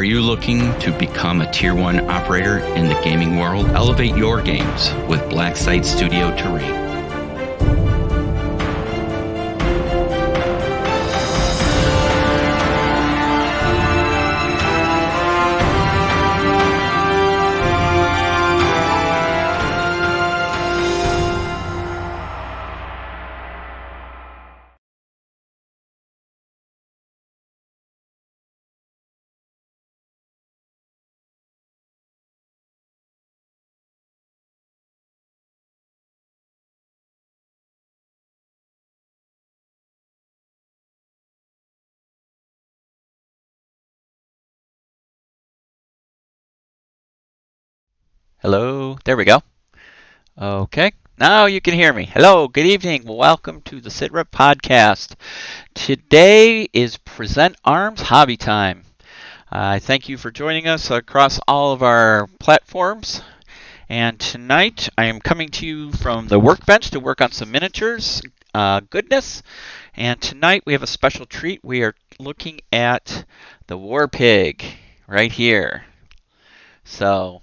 Are you looking to become a Tier 1 operator in the gaming world? Elevate your games with Blacksite Studio Terrain. Hello, there we go. Okay, now you can hear me. Hello, good evening. Welcome to the SITREP podcast. Today is Present Arms Hobby Time. I thank you for joining us across all of our platforms. And tonight I am coming to you from the workbench to work on some miniatures goodness. And tonight we have a special treat. We are looking at the War Pig right here. So,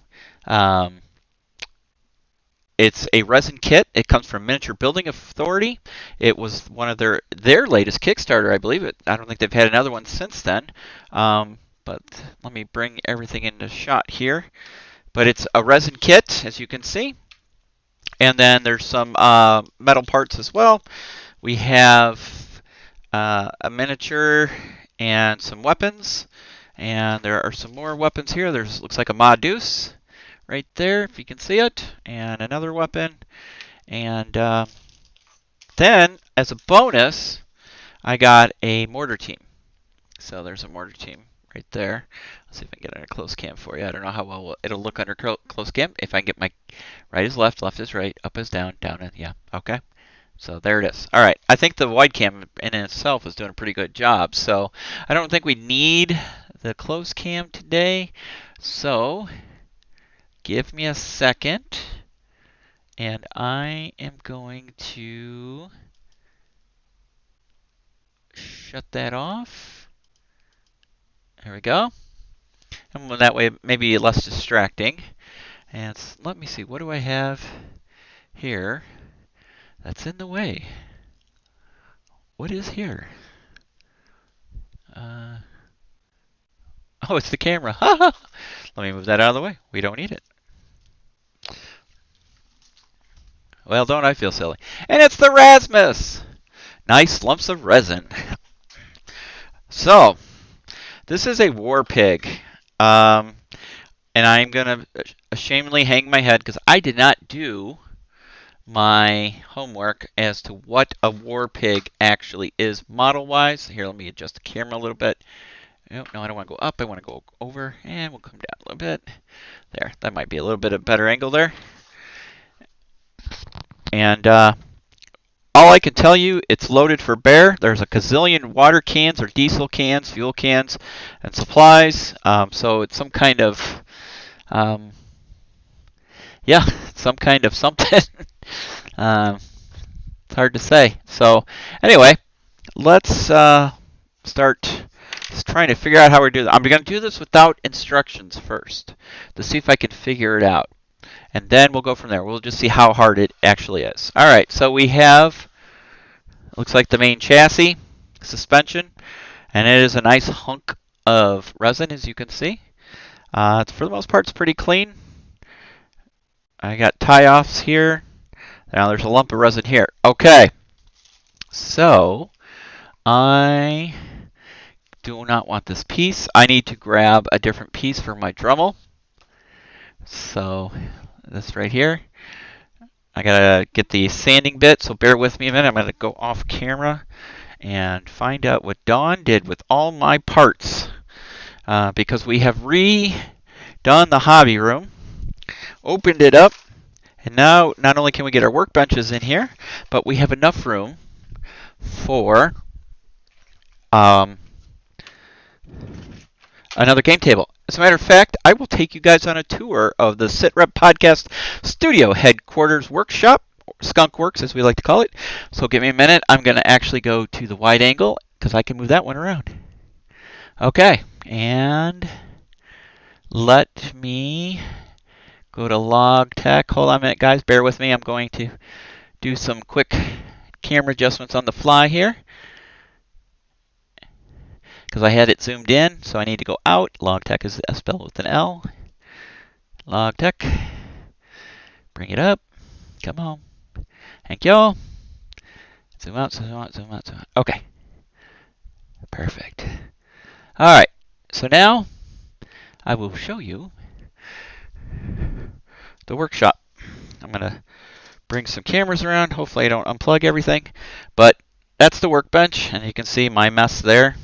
it's a resin kit. It comes from Miniature Building Authority. It was one of their latest Kickstarter, I believe. I don't think they've had another one since then. But let me bring everything into shot here. But it's a resin kit, as you can see. And then there's some metal parts as well. We have a miniature and some weapons. And there are some more weapons here. Looks like a Ma Deuce right there, if you can see it, and another weapon. And then, as a bonus, I got a mortar team. So there's a mortar team right there. Let's see if I can get it a close cam for you. I don't know how well it'll look under close cam. If I can get my right is left, left is right, up is down, down is, yeah, okay. So there it is. All right, I think the wide cam in itself is doing a pretty good job. So I don't think we need the close cam today. So give me a second, and I am going to shut that off. There we go. And that way it may be less distracting. And let me see, what do I have here that's in the way? What is here? Oh, it's the camera. Let me move that out of the way. We don't need it. Well, don't I feel silly? And it's the Rasmus! Nice lumps of resin. So, this is a War Pig. And I'm going to ashamedly hang my head because I did not do my homework as to what a War Pig actually is model-wise. Here, let me adjust the camera a little bit. Oh, no, I don't want to go up. I want to go over, and we'll come down a little bit. There, that might be a little bit of a better angle there. And all I can tell you, it's loaded for bear. There's a gazillion water cans or diesel cans, fuel cans, and supplies. So it's some kind of, yeah, some kind of something. It's hard to say. So anyway, let's start trying to figure out how we do that. I'm going to do this without instructions first to see if I can figure it out. And then we'll go from there. We'll just see how hard it actually is. All right, so we have, looks like the main chassis, suspension, and it is a nice hunk of resin, as you can see. For the most part, it's pretty clean. I got tie-offs here. Now there's a lump of resin here. Okay, so I do not want this piece. I need to grab a different piece for my Dremel. So this right here. I gotta get the sanding bit, so bear with me a minute. I'm gonna go off camera and find out what Dawn did with all my parts. Because we have redone the hobby room, opened it up, and now not only can we get our workbenches in here, but we have enough room for another game table. As a matter of fact, I will take you guys on a tour of the SITREP Podcast Studio Headquarters Workshop, Skunk Works as we like to call it. So give me a minute. I'm going to actually go to the wide angle because I can move that one around. Okay, and Let me go to log tech. Hold on a minute, guys. Bear with me. I'm going to do some quick camera adjustments on the fly here because I had it zoomed in, so I need to go out. Log tech is spelled with an L. Log tech. Bring it up. Come on. Thank you. Zoom out, zoom out, zoom out, zoom out. Okay. Perfect. All right. So now I will show you the workshop. I'm going to bring some cameras around. Hopefully I don't unplug everything. But that's the workbench, and you can see my mess there.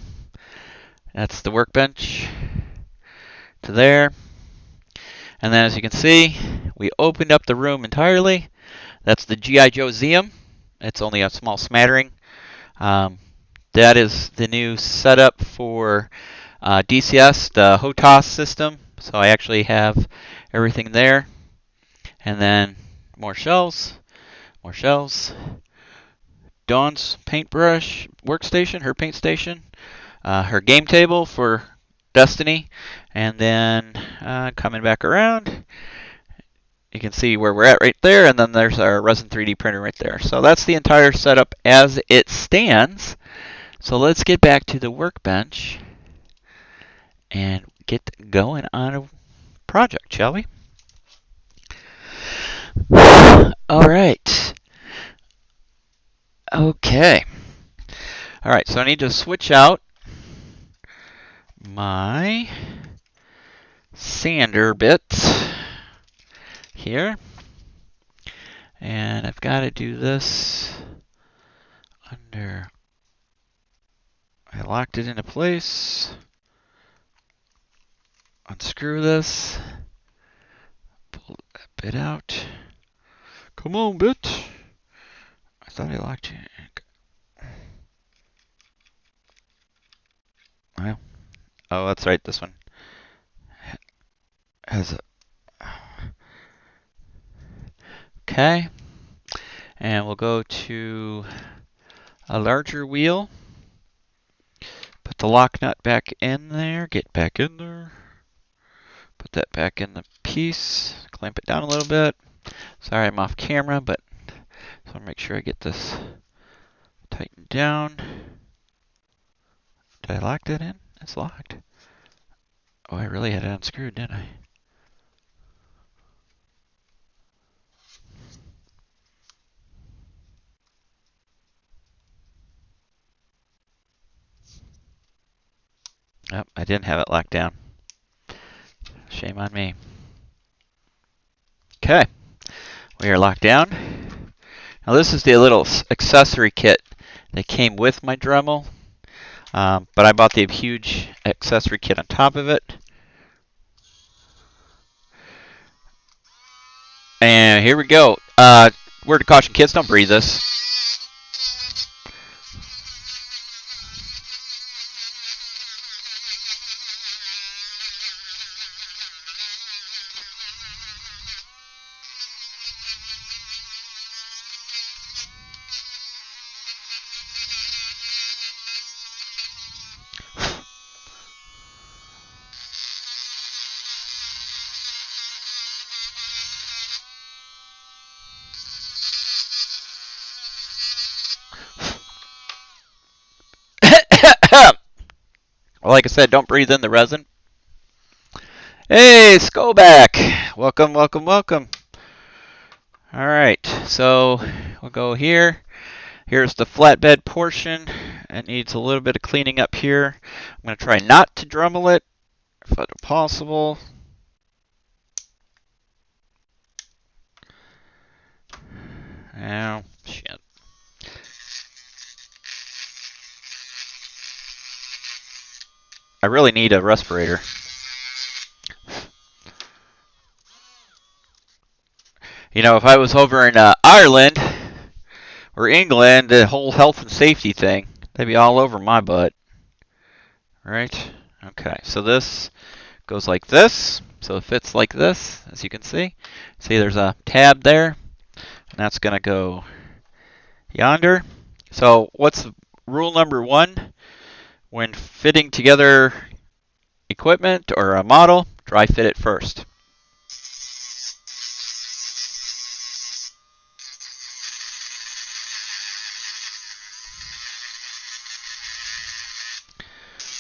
That's the workbench to there. And then as you can see, we opened up the room entirely. That's the G.I. Joe Museum. It's only a small smattering. That is the new setup for DCS, the HOTAS system. So I actually have everything there. And then more shelves, more shelves. Dawn's paintbrush workstation, her paint station. Her game table for Destiny. And then coming back around, you can see where we're at right there. And then there's our Resin 3D printer right there. So that's the entire setup as it stands. So let's get back to the workbench and get going on a project, shall we? All right. Okay. All right, so I need to switch out my sander bit here. And I've got to do this under, I locked it into place. Unscrew this. Pull that bit out. Come on, bit. I thought I locked you. Well, oh, that's right. This one has a. Okay. And we'll go to a larger wheel. Put the lock nut back in there. Get back in there. Put that back in the piece. Clamp it down a little bit. Sorry, I'm off camera, but I want to make sure I get this tightened down. Did I lock that in? It's locked. Oh, I really had it unscrewed, didn't I? Yep, I didn't have it locked down. Shame on me. Okay, we are locked down. Now this is the little accessory kit that came with my Dremel, but I bought the huge accessory kit on top of it. And here we go. Word of caution, kids, don't breathe this. Well, like I said, don't breathe in the resin. Hey, Skoback! Welcome, welcome, welcome. All right, so we'll go here. Here's the flatbed portion. It needs a little bit of cleaning up here. I'm going to try not to Dremel it, if at all possible. Oh, shit. I really need a respirator. You know, if I was over in Ireland or England, the whole health and safety thing, they'd be all over my butt. Right? Okay, so this goes like this. So it fits like this, as you can see. See, there's a tab there, and that's going to go yonder. So what's rule number 1? When fitting together equipment or a model, dry fit it first.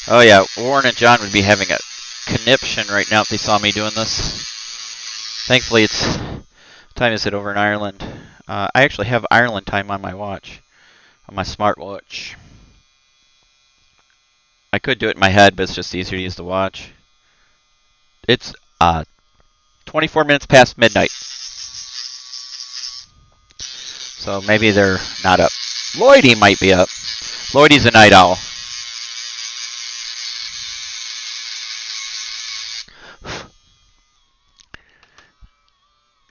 Oh yeah, Warren and John would be having a conniption right now if they saw me doing this. Thankfully, it's time is it over in Ireland. I actually have Ireland time on my watch, on my smartwatch. I could do it in my head, but it's just easier to use the watch. It's 24 minutes past midnight. So maybe they're not up. Lloydie might be up. Lloydie's a night owl.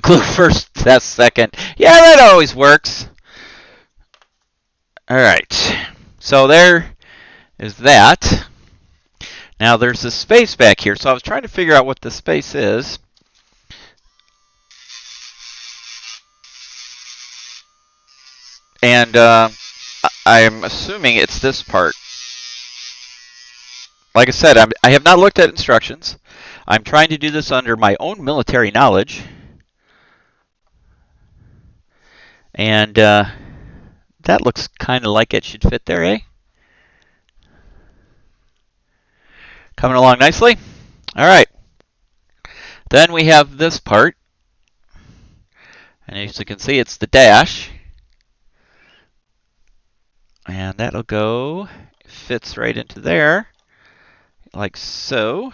Glue first, test second. Yeah, that always works. Alright. So there is that. Now there's this space back here. So I was trying to figure out what the space is. And I'm assuming it's this part. Like I said, I have not looked at instructions. I'm trying to do this under my own military knowledge. And that looks kind of like it should fit there, eh? Coming along nicely. All right. Then we have this part. And as you can see, it's the dash. And that'll go, fits right into there, like so.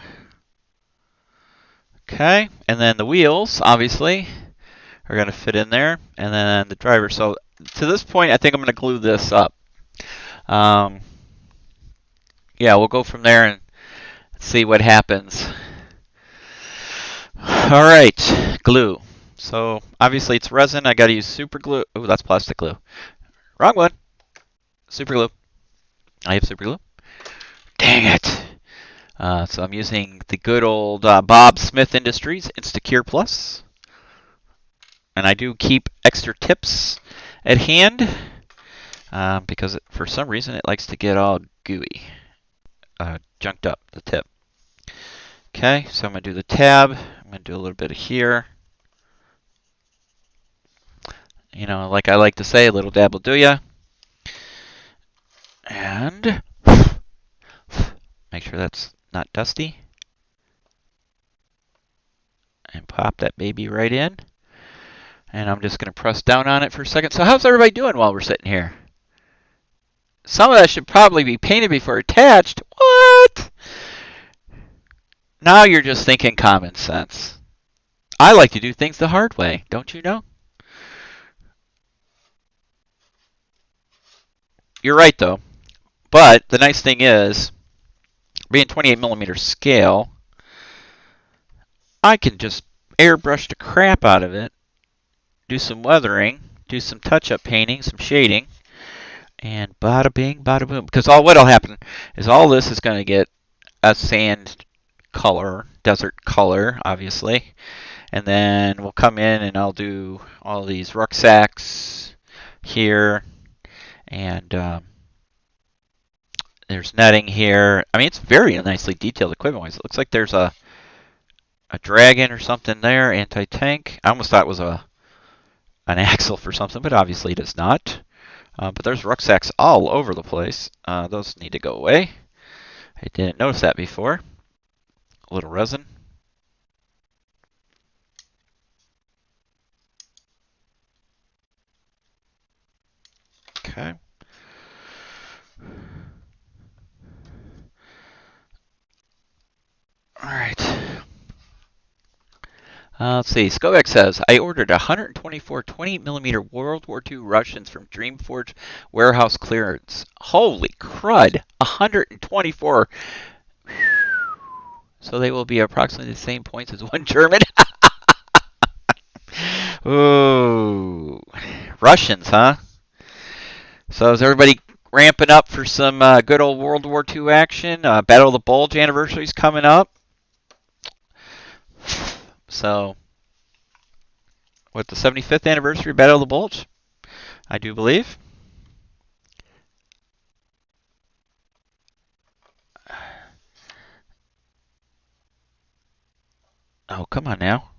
Okay, and then the wheels, obviously, are going to fit in there. And then the driver. So to this point, I think I'm going to glue this up. Yeah, we'll go from there and see what happens. All right, glue. So obviously it's resin. I got to use super glue. Oh, that's plastic glue. Wrong one. Super glue. I have super glue. Dang it. So I'm using the good old Bob Smith Industries Instacure Plus. And I do keep extra tips at hand because for some reason it likes to get all gooey, junked up, the tip. Okay, so I'm going to do the tab. I'm going to do a little bit of here. You know, like I like to say, a little dab will do ya. And make sure that's not dusty. And pop that baby right in. And I'm just going to press down on it for a second. So how's everybody doing while we're sitting here? Some of that should probably be painted before attached. What? Now you're just thinking common sense. I like to do things the hard way, don't you know? You're right, though. But the nice thing is, being 28mm scale, I can just airbrush the crap out of it, do some weathering, do some touch-up painting, some shading, and bada bing, bada boom. Because what'll happen is all this is going to get a sand color, desert color, obviously. And then we'll come in and I'll do all these rucksacks here. And there's netting here. I mean, it's very nicely detailed equipment-wise. It looks like there's a dragon or something there, anti-tank. I almost thought it was an axle for something, but obviously it is not. But there's rucksacks all over the place. Those need to go away. I didn't notice that before. A little resin. Okay. All right. Let's see. Skovek says, I ordered 124 28mm World War II Russians from Dreamforge warehouse clearance. Holy crud! 124. So they will be approximately the same points as one German. Ooh. Russians, huh? So is everybody ramping up for some good old World War II action? Battle of the Bulge anniversary is coming up. So, what, the 75th anniversary of Battle of the Bulge? I do believe. Oh, come on now.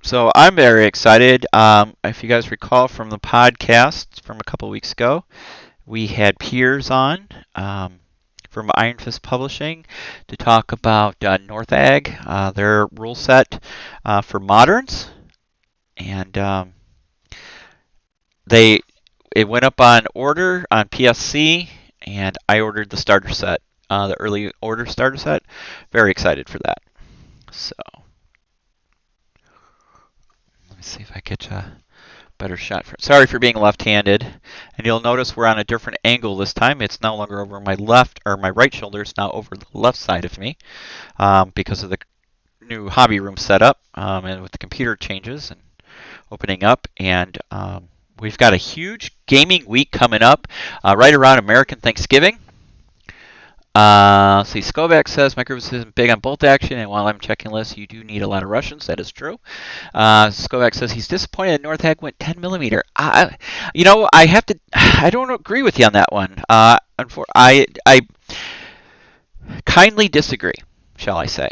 So I'm very excited. If you guys recall from the podcast from a couple weeks ago, we had Piers on from Iron Fist Publishing to talk about Northag, their rule set for moderns, and they it went up on order on PSC, and I ordered the starter set, the early order starter set. Very excited for that. So let me see if I get a better shot. Sorry for being left-handed, and you'll notice we're on a different angle this time. It's no longer over my left or my right shoulder. It's now over the left side of me because of the new hobby room setup and with the computer changes and opening up. And we've got a huge gaming week coming up right around American Thanksgiving. See, Skovak says my group is big on bolt action, and while I'm checking lists, you do need a lot of Russians. That is true. Skovak says he's disappointed that Northag went 10 millimeter. I have to. I don't agree with you on that one. I kindly disagree, shall I say?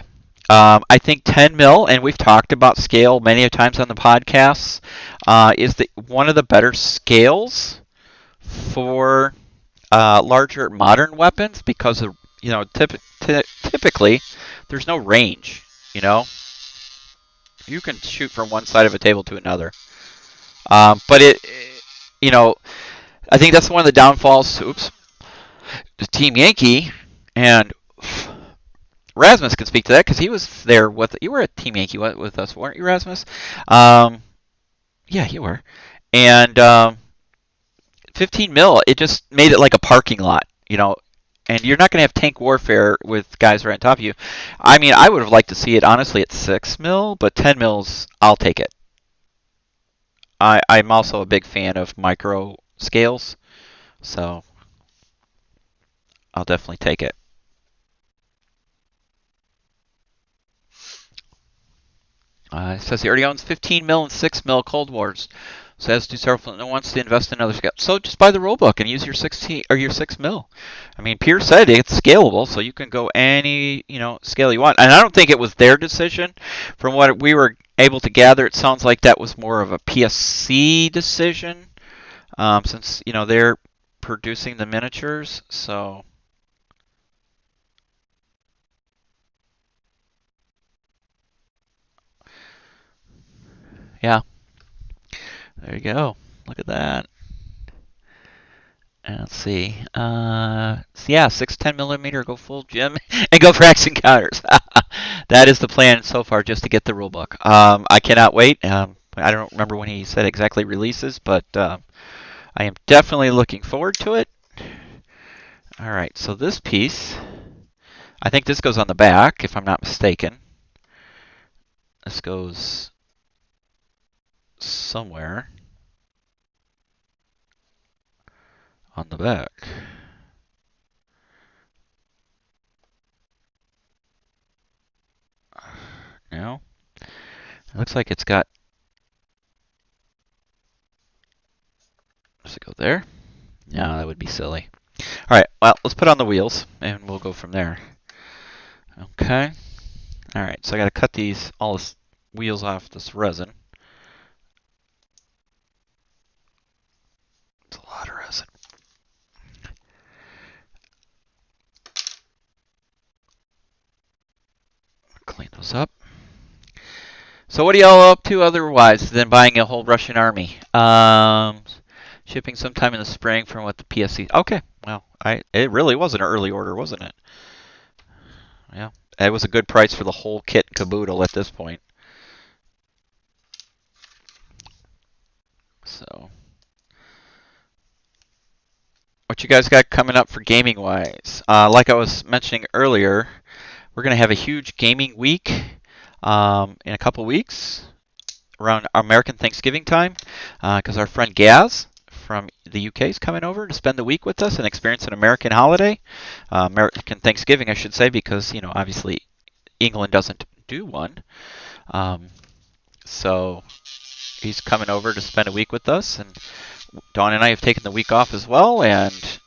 I think 10 mil, and we've talked about scale many times on the podcasts, is one of the better scales for larger modern weapons because of typically there's no range. You can shoot from one side of a table to another, but I think that's one of the downfalls. Oops, to Team Yankee, and Rasmus can speak to that because he was there with you were at Team Yankee with us, weren't you, Rasmus? Yeah, you were, and 15 mil, it just made it like a parking lot, and you're not going to have tank warfare with guys right on top of you. I mean, I would have liked to see it honestly at 6 mil, but 10 mils, I'll take it. I'm also a big fan of micro scales, so I'll definitely take it. It says he already owns 15 mil and 6 mil Cold Wars. So as do several no wants to invest in other scale. So just buy the rulebook and use your 16 or your 6 mil. I mean, Pierce said it's scalable, so you can go any scale you want. And I don't think it was their decision. From what we were able to gather, it sounds like that was more of a PSC decision, since they're producing the miniatures. So yeah, there you go. Look at that. And let's see. So yeah, 610 millimeter, go full Jim, and go for action counters. That is the plan so far, just to get the rulebook. I cannot wait. I don't remember when he said exactly releases, but I am definitely looking forward to it. All right, so this piece, I think this goes on the back, if I'm not mistaken. This goes somewhere on the back. No? It looks like it's got... Does it go there? No, that would be silly. All right, well, let's put on the wheels, and we'll go from there. Okay. All right, so I got to cut all these wheels off this resin. It's a lot of resin. Clean those up. So what are y'all up to otherwise than buying a whole Russian army? Shipping sometime in the spring from what the PSC. Okay, well, it really was an early order, wasn't it? Yeah, it was a good price for the whole kit and caboodle at this point. So, what you guys got coming up for gaming wise? Like I was mentioning earlier, we're gonna have a huge gaming week in a couple weeks around American Thanksgiving time, because our friend Gaz from the UK is coming over to spend the week with us and experience an American holiday, American Thanksgiving, I should say, because obviously England doesn't do one. So he's coming over to spend a week with us, and Dawn and I have taken the week off as well, and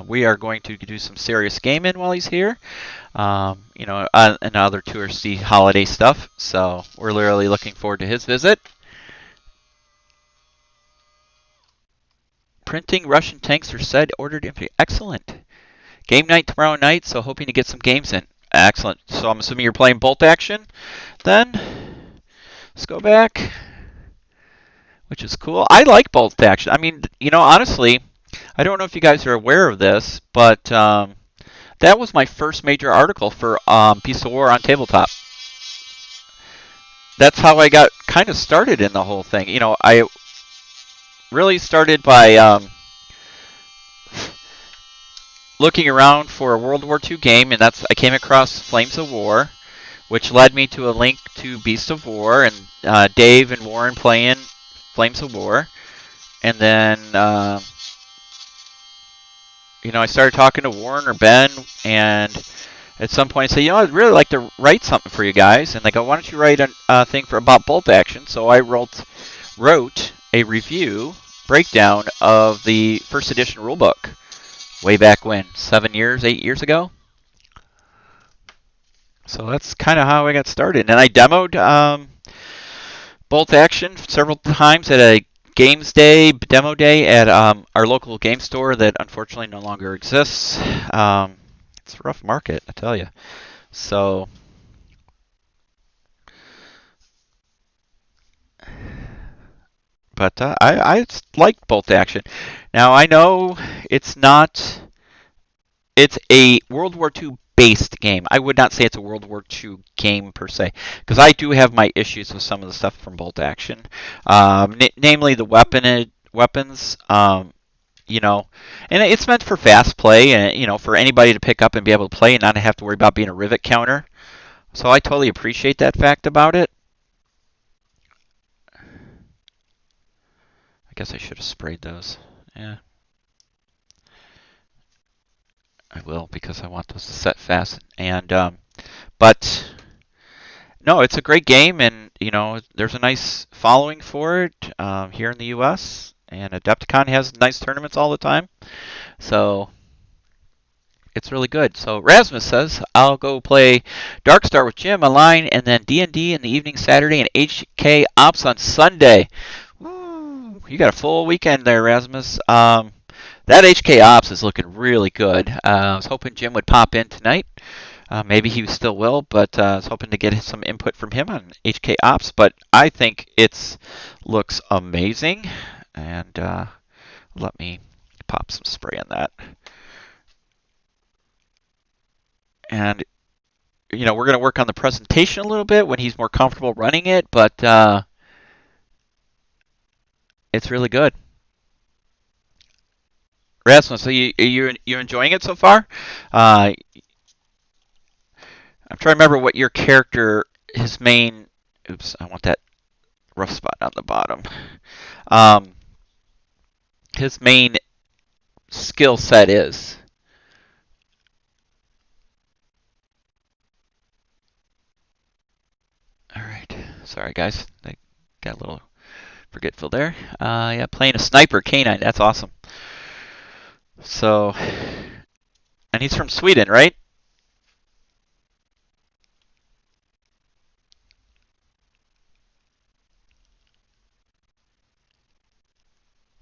we are going to do some serious gaming while he's here. And other touristy holiday stuff. So we're literally looking forward to his visit. Printing Russian tanks are said ordered in. Excellent. Game night tomorrow night, so hoping to get some games in. Excellent. So I'm assuming you're playing Bolt Action then? Let's go back, which is cool. I like Bolt Action. I mean, honestly, I don't know if you guys are aware of this, but that was my first major article for Piece of War on Tabletop. That's how I got kind of started in the whole thing. I really started by looking around for a World War II game, and I came across Flames of War, which led me to a link to Beast of War and Dave and Warren playing Flames of War. And then, I started talking to Warren or Ben, and at some point I said, I'd really like to write something for you guys. And they go, why don't you write a thing about Bolt Action? So I wrote a review breakdown of the first edition rulebook way back when, 8 years ago. So that's kind of how I got started. And I demoed Bolt Action several times at a Games Day, demo day at our local game store that unfortunately no longer exists. It's a rough market, I tell you. So, but I like Bolt Action. Now I know it's a World War II based game. I would not say it's a World War II game per se, because I do have my issues with some of the stuff from Bolt Action, namely the weapons. And it's meant for fast play, and for anybody to pick up and be able to play and not have to worry about being a rivet counter. So I totally appreciate that fact about it. I guess I should have sprayed those. Yeah. I will, because I want those to set fast. And but no, it's a great game, and there's a nice following for it here in the U.S. And Adepticon has nice tournaments all the time, so it's really good. So Rasmus says I'll go play Darkstar with Jim online, and then D&D in the evening Saturday and HK Ops on Sunday. Woo, you got a full weekend there, Rasmus. That HK Ops is looking really good. I was hoping Jim would pop in tonight. Maybe he still will, but I was hoping to get some input from him on HK Ops. But I think it looks amazing. And let me pop some spray on that. And, we're going to work on the presentation a little bit when he's more comfortable running it. But it's really good. Rasmus, so you enjoying it so far? I'm trying to remember what your character, his main. Oops, I want that rough spot on the bottom. His main skill set is. All right, sorry guys, I got a little forgetful there. Yeah, playing a sniper canine. That's awesome. So, and he's from Sweden, right?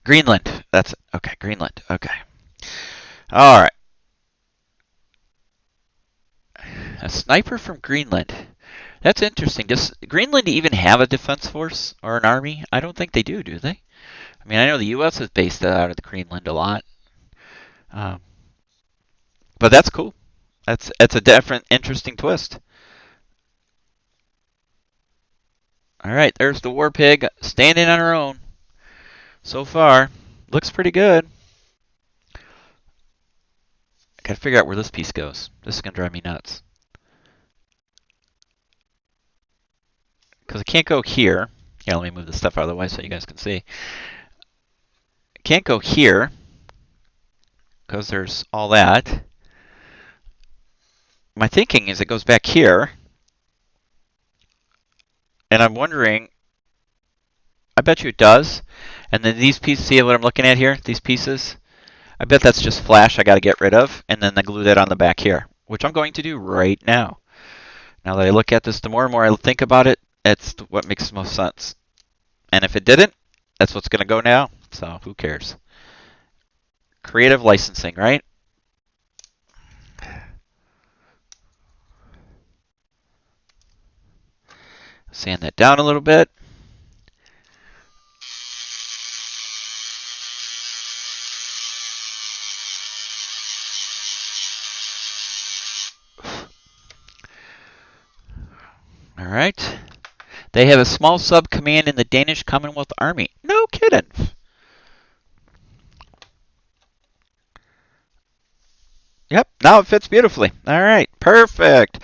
Greenland. That's it. Okay, Greenland. Okay. All right. A sniper from Greenland. That's interesting. Does Greenland even have a defense force or an army? I don't think they do they? I mean, I know the U.S. is based out of Greenland a lot. But that's cool. That's a different, interesting twist. All right, there's the War Pig standing on her own. So far, looks pretty good. Gotta figure out where this piece goes. This is gonna drive me nuts. Because I can't go here. Here, let me move this stuff out of the way so you guys can see. I can't go here because there's all that. My thinking is it goes back here. And I'm wondering, I bet you it does. And then these pieces, see what I'm looking at here? These pieces? I bet that's just flash I got to get rid of, and then I glue that on the back here, which I'm going to do right now. Now that I look at this, the more and more I think about it, that's what makes the most sense. And if it didn't, that's what's going to go now, so who cares? Creative licensing, right? Sand that down a little bit. All right. They have a small sub-command in the Danish Commonwealth Army. No kidding. Yep, now it fits beautifully. All right, perfect.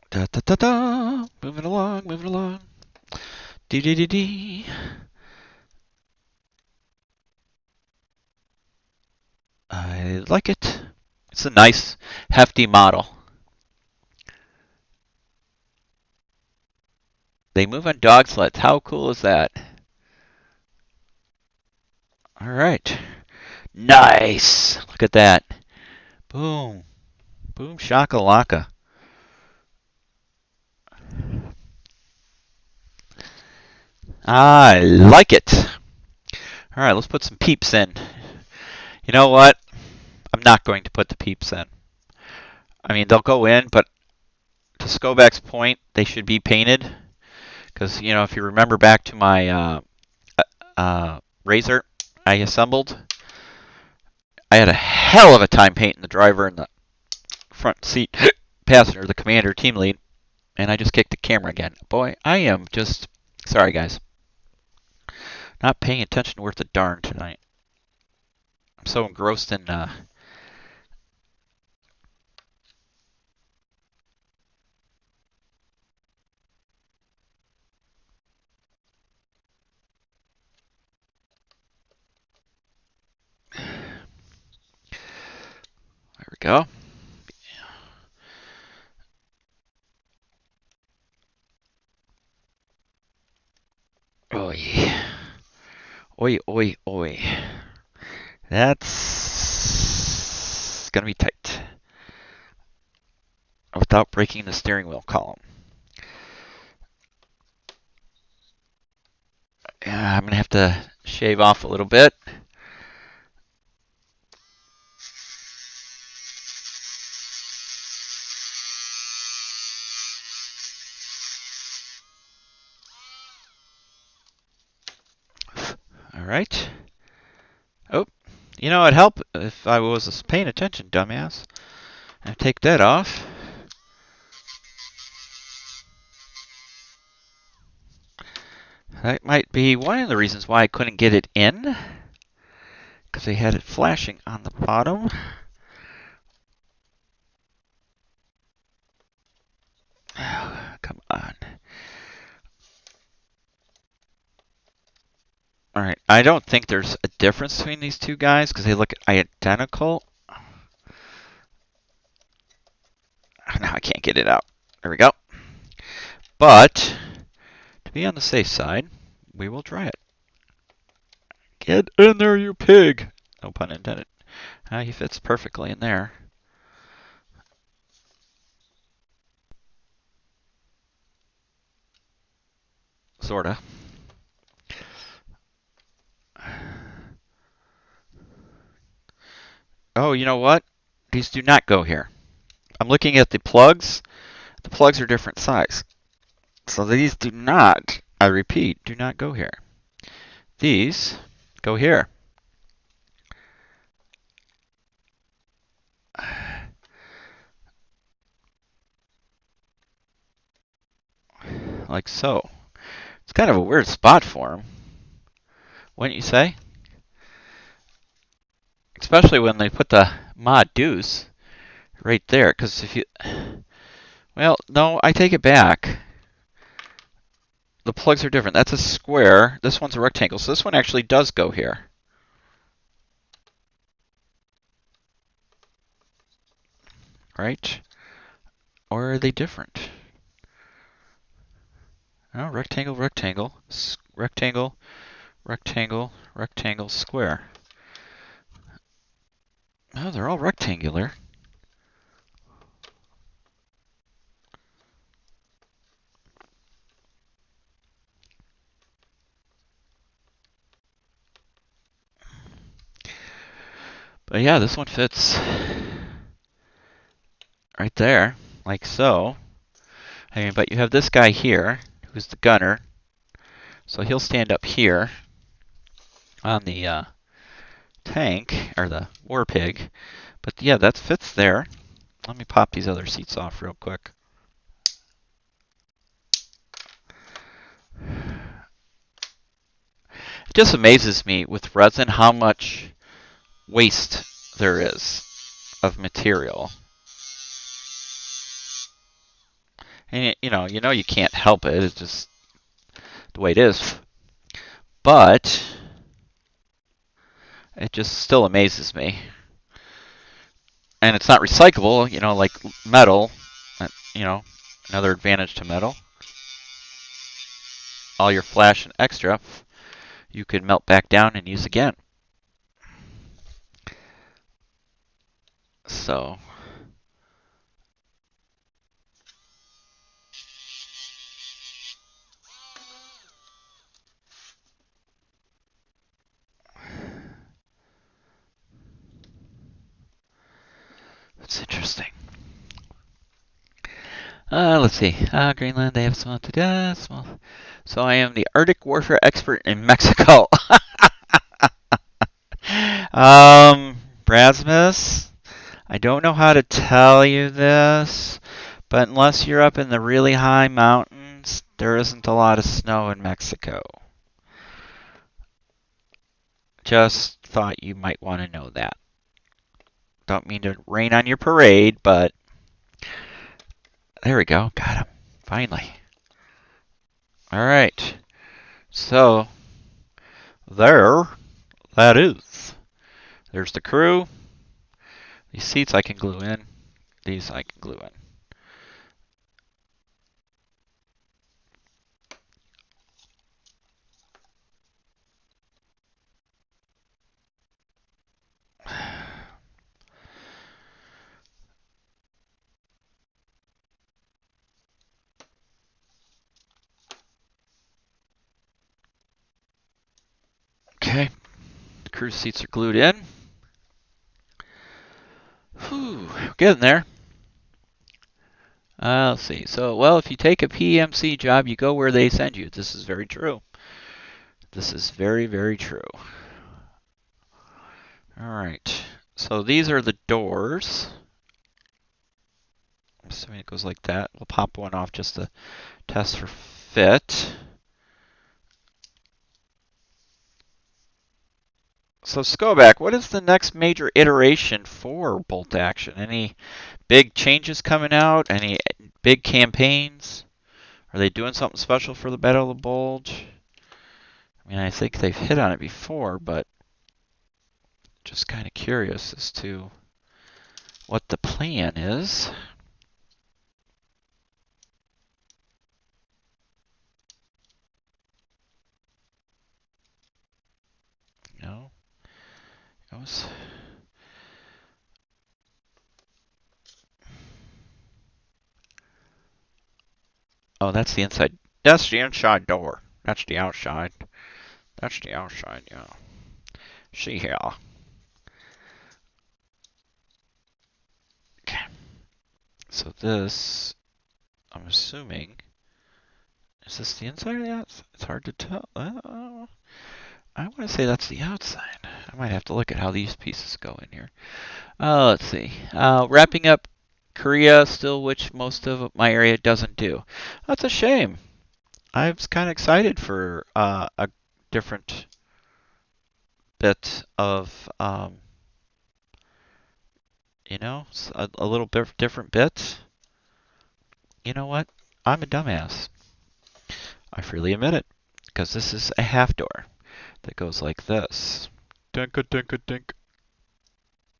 Da da da da. Moving along, moving along. Dee dee dee dee. I like it. It's a nice, hefty model. They move on dog sleds. How cool is that? All right. Nice. Look at that. Boom. Boom shakalaka. I like it. All right, let's put some peeps in. You know what? I'm not going to put the peeps in. I mean, they'll go in, but to Skobac's point, they should be painted. Because, you know, if you remember back to my Razor I assembled, I had a hell of a time painting the driver and the front seat passenger, the commander, team lead, and I just kicked the camera again. Boy, I am just, sorry guys, not paying attention worth a darn tonight. I'm so engrossed in there we go. Oi. Oi, oi, oi. That's gonna be tight. Without breaking the steering wheel column. Yeah, I'm gonna have to shave off a little bit. All right. Oh, you know, it'd help if I was paying attention, dumbass. And take that off. That might be one of the reasons why I couldn't get it in, because they had it flashing on the bottom. Oh, come on. All right, I don't think there's a difference between these two guys because they look identical. Now I can't get it out. There we go. But to be on the safe side, we will try it. Get in there, you pig! No pun intended. He fits perfectly in there. Sorta. Oh, you know what? These do not go here. I'm looking at the plugs. The plugs are different size. So these do not, I repeat, do not go here. These go here. Like so. It's kind of a weird spot for them, wouldn't you say? Especially when they put the mod deuce right there. Because if you... Well, no, I take it back. The plugs are different. That's a square. This one's a rectangle. So this one actually does go here. Right? Or are they different? Oh, rectangle, rectangle, rectangle, rectangle, rectangle, square. Oh, they're all rectangular. But yeah, this one fits right there, like so. I mean, but you have this guy here, who's the gunner. So he'll stand up here on the tank, or the war pig. But yeah, that fits there. Let me pop these other seats off real quick. It just amazes me with resin how much waste there is of material. And you know you can't help it. It's just the way it is. But it just still amazes me. And it's not recyclable, like metal. You know, another advantage to metal. All your flash and extra, you could melt back down and use again. So, that's interesting. Let's see. Greenland, they have small to death. Small. So I am the Arctic warfare expert in Mexico. Brasmus, I don't know how to tell you this, but unless you're up in the really high mountains, there isn't a lot of snow in Mexico. Just thought you might want to know that. Don't mean to rain on your parade, but there we go. Got him. Finally. All right. So, that is. There's the crew. These seats I can glue in. These I can glue in. Okay. The crew seats are glued in. Whew, getting there. Let's see. So, well, if you take a PMC job, you go where they send you. This is very true. This is very, very true. All right. So these are the doors. I'm assuming it goes like that. We'll pop one off just to test for fit. So Skoback, what is the next major iteration for bolt action? Any big changes coming out? Any big campaigns? Are they doing something special for the Battle of the Bulge? I mean, I think they've hit on it before, but just kind of curious as to what the plan is. You know, it was. Oh, that's the inside. That's the inside door. That's the outside. That's the outside, yeah. See here. Okay. So this, I'm assuming, is this the inside or the outside? It's hard to tell. I want to say that's the outside. I might have to look at how these pieces go in here. Let's see. Wrapping up Korea still, which most of my area doesn't do. That's a shame. I was kind of excited for a different bit of, a little bit different bit. You know what? I'm a dumbass. I freely admit it, because this is a half door that goes like this. Dinka dinka dink.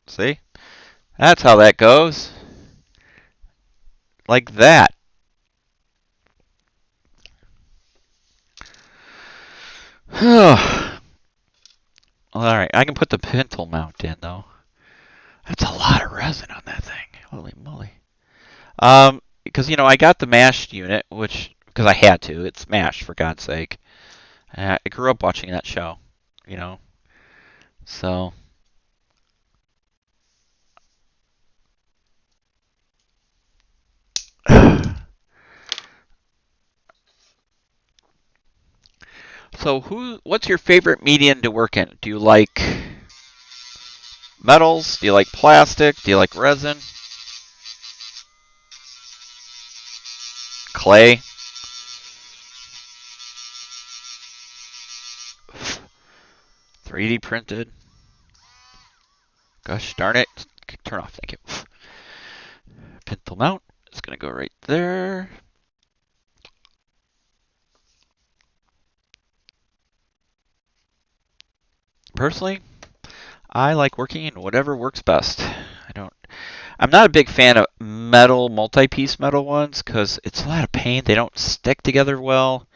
See? That's how that goes. Like that. Alright, I can put the pintle mount in though. That's a lot of resin on that thing. Holy moly. Because I got the mashed unit, which because I had to. It's mashed for God's sake. I grew up watching that show, you know. So what's your favorite medium to work in? Do you like metals? Do you like plastic? Do you like resin? Clay? 3D printed? Gosh darn it. Turn off, thank you. Pintle mount. It's going to go right there. Personally, I like working in whatever works best. I'm not a big fan of metal, multi-piece metal ones because it's a lot of pain. They don't stick together well,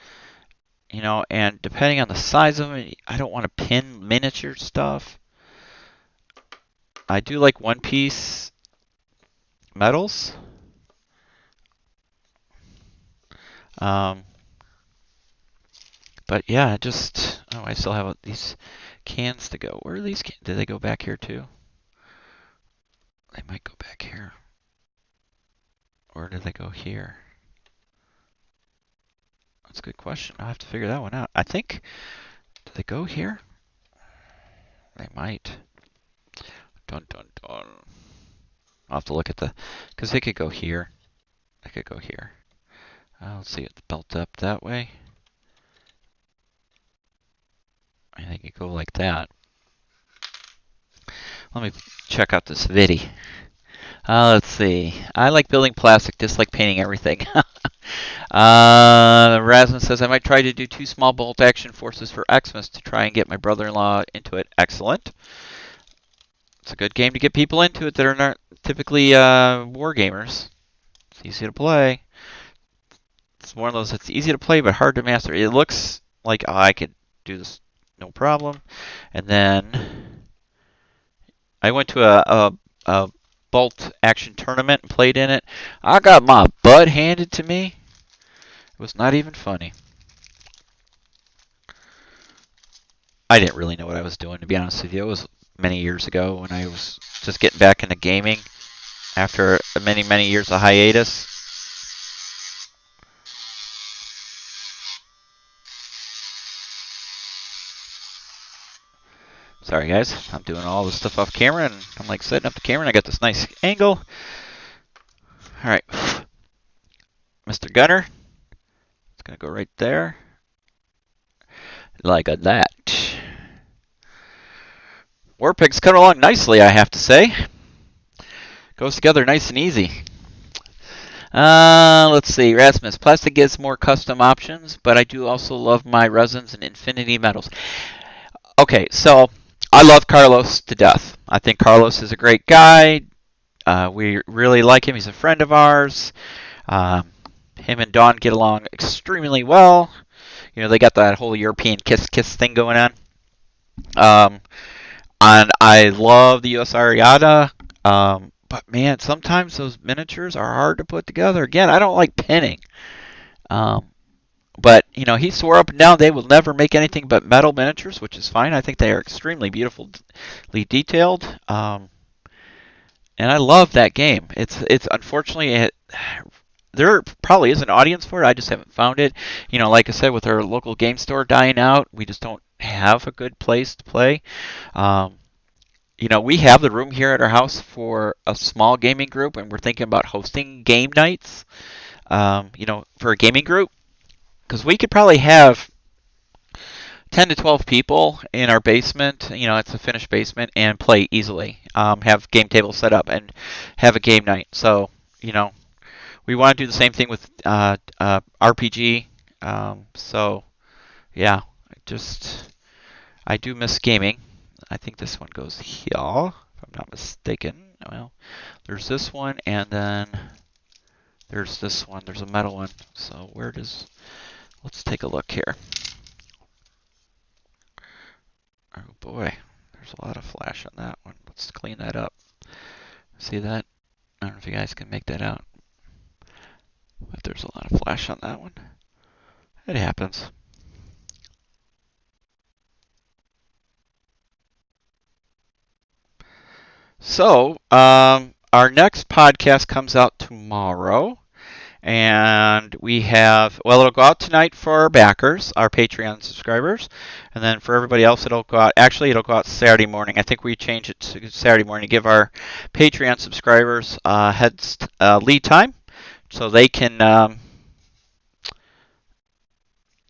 and depending on the size of them, I don't want to pin miniature stuff. I do like one-piece metals. But yeah, I still have these cans to go. Where are these cans? Did they go back here too? They might go back here. Or did they go here? That's a good question. I'll have to figure that one out. I think, did they go here? They might. Dun dun dun. I'll have to look at because they could go here. They could go here. Let's see, it's built up that way. I think it go like that. Let me check out this video. Let's see. I like building plastic, dislike painting everything. Rasmus says, I might try to do 2 small bolt action forces for Xmas to try and get my brother-in-law into it. Excellent. It's a good game to get people into it that are not typically war gamers. It's easy to play. It's one of those that's easy to play but hard to master. It looks like I could do this no problem. And then I went to a bolt action tournament and played in it. I got my butt handed to me. It was not even funny. I didn't really know what I was doing, to be honest with you. It was many years ago when I was just getting back into gaming after many, many years of hiatus. Sorry guys, I'm doing all this stuff off camera and I'm like setting up the camera and I got this nice angle. Alright, Mr. Gunner, it's going to go right there, like that. Warpig's coming along nicely, I have to say. Goes together nice and easy. Let's see, Rasmus, plastic gives more custom options, but I do also love my resins and infinity metals. Okay, so I love Carlos to death. I think Carlos is a great guy. We really like him. He's a friend of ours. Him and Dawn get along extremely well. They got that whole European kiss thing going on. And I love the US Ariada. But man, sometimes those miniatures are hard to put together. Again, I don't like pinning. But, he swore up and down they will never make anything but metal miniatures, which is fine. I think they are extremely beautifully detailed. And I love that game. It's unfortunately, there probably is an audience for it. I just haven't found it. Like I said, with our local game store dying out, we just don't have a good place to play. We have the room here at our house for a small gaming group, and we're thinking about hosting game nights, for a gaming group. Because we could probably have 10 to 12 people in our basement, it's a finished basement, and play easily. Have game tables set up and have a game night. So, we want to do the same thing with RPG. So, yeah, I do miss gaming. I think this one goes here, if I'm not mistaken. Well, there's this one, and then there's this one. There's a metal one. So let's take a look here. boy, there's a lot of flash on that one. Let's clean that up. See that? I don't know if you guys can make that out, but there's a lot of flash on that one. It happens. So, our next podcast comes out tomorrow. And we have, well, it'll go out tonight for our backers, our Patreon subscribers. And then for everybody else, it'll go out, actually, it'll go out Saturday morning. I think we changed it to Saturday morning to give our Patreon subscribers lead time so they can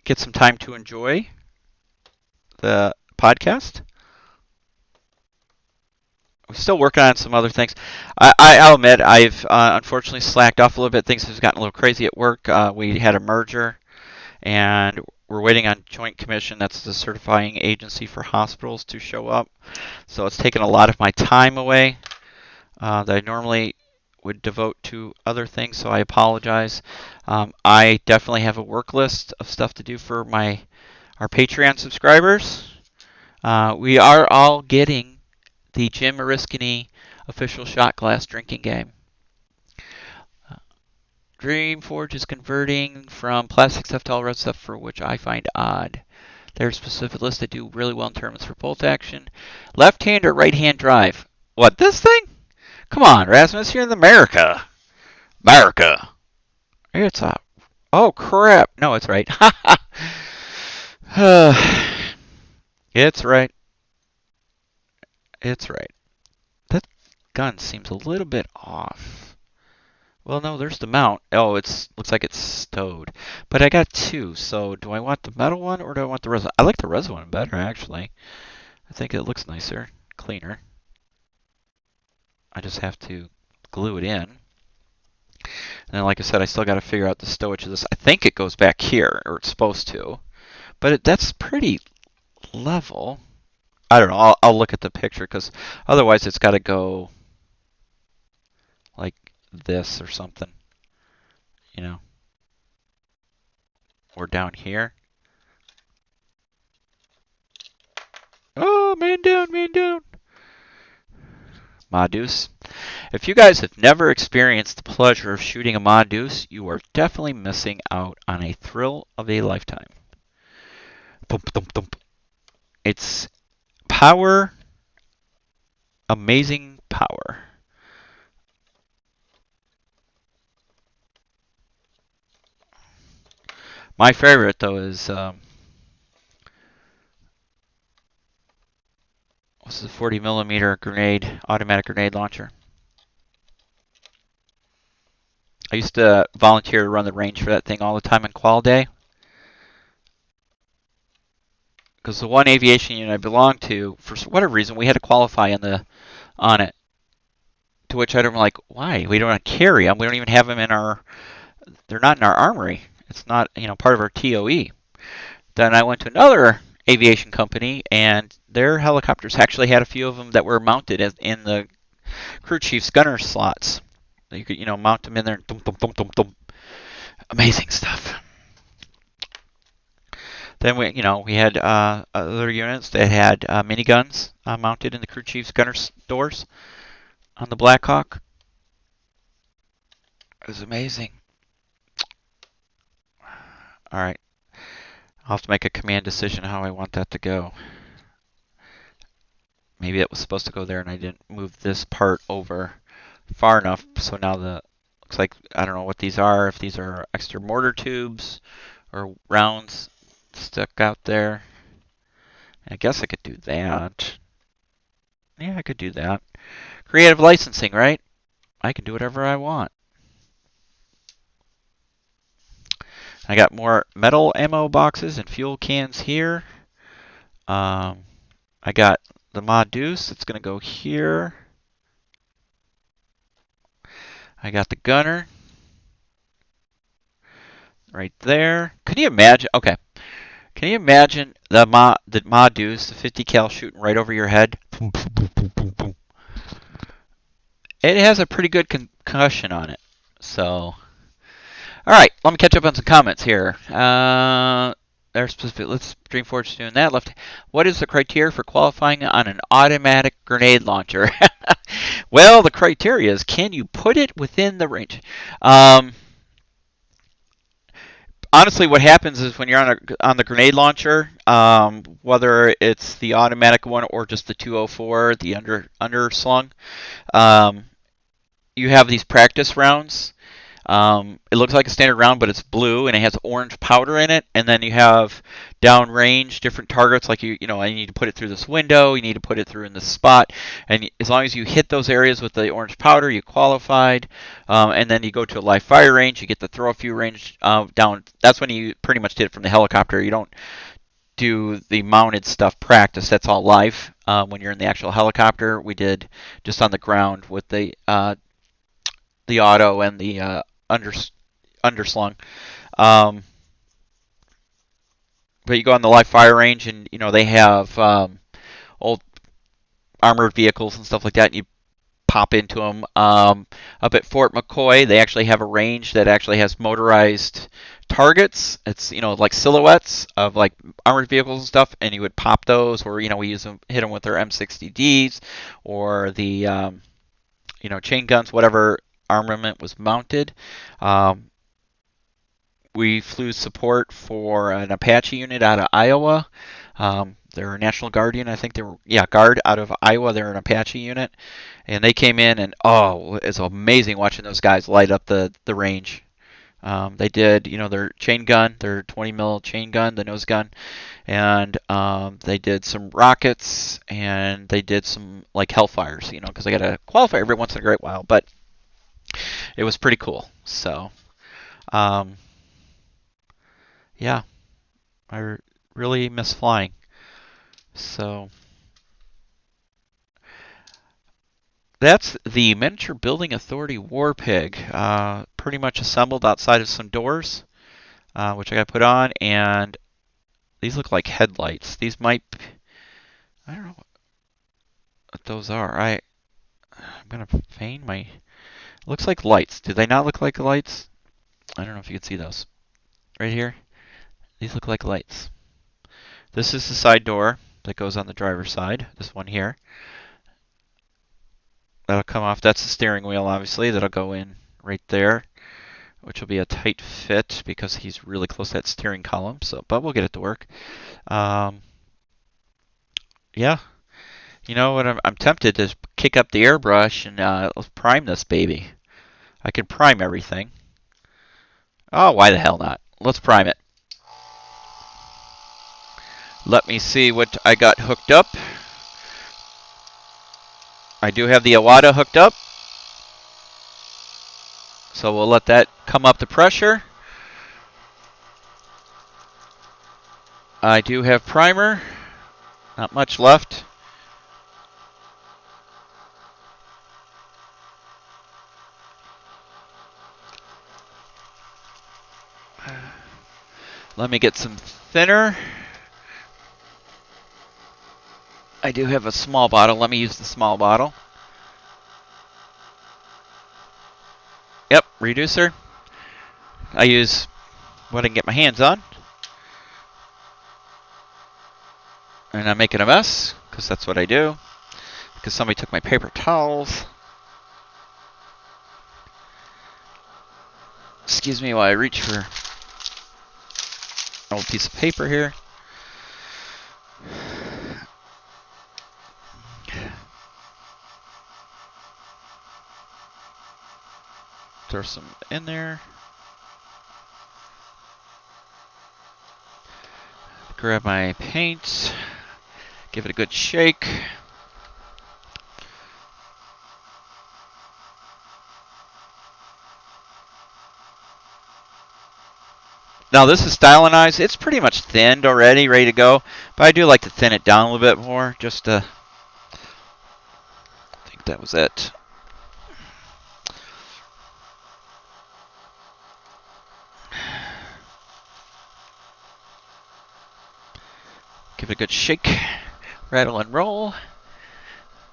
get some time to enjoy the podcast. We're still working on some other things. I'll admit I've unfortunately slacked off a little bit. Things have gotten a little crazy at work. We had a merger, and we're waiting on Joint Commission, that's the certifying agency for hospitals, to show up. So it's taken a lot of my time away that I normally would devote to other things, so I apologize. I definitely have a work list of stuff to do for our Patreon subscribers. We are all getting the Jim Oriskany official shot glass drinking game. Dreamforge is converting from plastic stuff to all red stuff, for which I find odd. Their specific list, they do really well in tournaments for bolt action. Left hand or right hand drive? What, this thing? Come on, Rasmus, you're in America. America. It's a... Oh, crap. No, it's right. It's right. It's right. That gun seems a little bit off. Well, no, there's the mount. Oh, looks like it's stowed. But I got two, so do I want the metal one or do I want the resin? I like the resin one better, actually. I think it looks nicer, cleaner. I just have to glue it in. And then, like I said, I still got to figure out the stowage of this. I think it goes back here, or it's supposed to. But that's pretty level. I don't know. I'll look at the picture, because otherwise it's got to go like this or something, you know, or down here. Oh, man down, man down. Modus. If you guys have never experienced the pleasure of shooting a Modus, you are definitely missing out on a thrill of a lifetime. Thump, thump, thump. It's power, amazing power. My favorite, though, is what's the 40 millimeter grenade, automatic grenade launcher. I used to volunteer to run the range for that thing all the time in Qual Day. Because the one aviation unit I belonged to, for whatever reason, we had to qualify on it. To which I'm like, why? We don't carry them. We don't even have them in our. They're not in our armory. It's not, part of our TOE. Then I went to another aviation company, and their helicopters actually had a few of them that were mounted in the crew chief's gunner slots. You could, mount them in there and thump, thump, thump, thump, thump. Amazing stuff. Then we had other units that had miniguns mounted in the crew chief's gunner doors on the Black Hawk. It was amazing. All right. I'll have to make a command decision how I want that to go. Maybe it was supposed to go there and I didn't move this part over far enough. So now looks like, I don't know what these are, if these are extra mortar tubes or rounds stuck out there. I guess I could do that. Yeah, I could do that. Creative licensing, right? I can do whatever I want. I got more metal ammo boxes and fuel cans here. I got the Modus. It's going to go here. I got the gunner right there. Can you imagine? Okay. Can you imagine the Modus, the 50 cal shooting right over your head? It has a pretty good concussion on it. So, all right, let me catch up on some comments here. they're specific. Let's Dreamforge doing that. Left. What is the criteria for qualifying on an automatic grenade launcher? Well, the criteria is, can you put it within the range? Honestly, what happens is when you're on the grenade launcher, whether it's the automatic one or just the 204, the underslung, you have these practice rounds. It looks like a standard round, but it's blue and it has orange powder in it. And then you have downrange different targets, like you know, I need to put it through this window, you need to put it through in this spot, and as long as you hit those areas with the orange powder, you qualified. And then you go to a live fire range, you get the throw a few range down. That's when you pretty much did it from the helicopter. You don't do the mounted stuff practice. That's all live. When you're in the actual helicopter, we did just on the ground with the auto and the underslung. But you go on the live fire range, and you know they have old armored vehicles and stuff like that. And you pop into them. Up at Fort McCoy, they actually have a range that actually has motorized targets. It's like silhouettes of like armored vehicles and stuff, and you would pop those, or we use them, hit them with our M60Ds or the chain guns, whatever armament was mounted. We flew support for an Apache unit out of Iowa. They're a National Guardian, I think they were, Guard out of Iowa. They're an Apache unit. And they came in, and it's amazing watching those guys light up the range. They did, their chain gun, their 20 mil chain gun, the nose gun, and they did some rockets, and they did some like Hellfires, because I got to qualify every once in a great while, but it was pretty cool. So, yeah, I really miss flying. So that's the Miniature Building Authority Warpig, pretty much assembled outside of some doors, which I got to put on, and these look like headlights. These might, I don't know what those are. I'm gonna feign my. Looks like lights. Do they not look like lights? I don't know if you can see those right here. These look like lights. This is the side door that goes on the driver's side. This one here. That'll come off. That's the steering wheel, obviously. That'll go in right there, which will be a tight fit because he's really close to that steering column. But we'll get it to work. Yeah. You know what? I'm tempted to kick up the airbrush and let's prime this baby. I can prime everything. Oh, why the hell not? Let's prime it. Let me see what I got hooked up. I do have the Awada hooked up. So we'll let that come up to pressure. I do have primer. Not much left. Let me get some thinner. I do have a small bottle. Let me use the small bottle. Yep, reducer. I use what I can get my hands on. And I'm making a mess, because that's what I do. Because somebody took my paper towels. Excuse me while I reach for an old piece of paper here. Throw some in there. Grab my paint. Give it a good shake. Now this is stylinized. It's pretty much thinned already, ready to go. But I do like to thin it down a little bit more, just to. I think that was it. Give it a good shake, rattle and roll.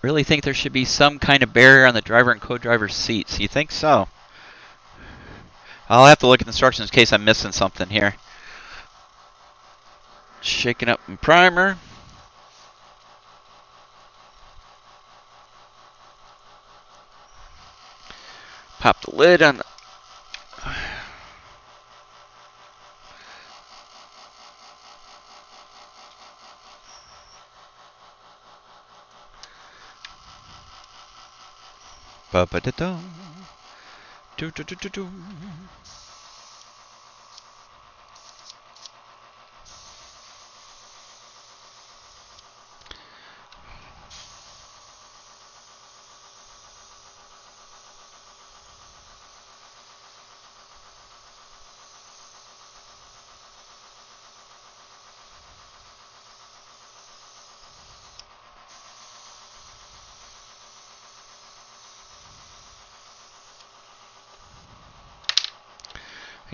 Really think there should be some kind of barrier on the driver and co-driver's seats. You think so? I'll have to look at the instructions in case I'm missing something here. Shaking up in primer. Pop the lid on the ba-ba-da-dum. Do-do-do-do-do.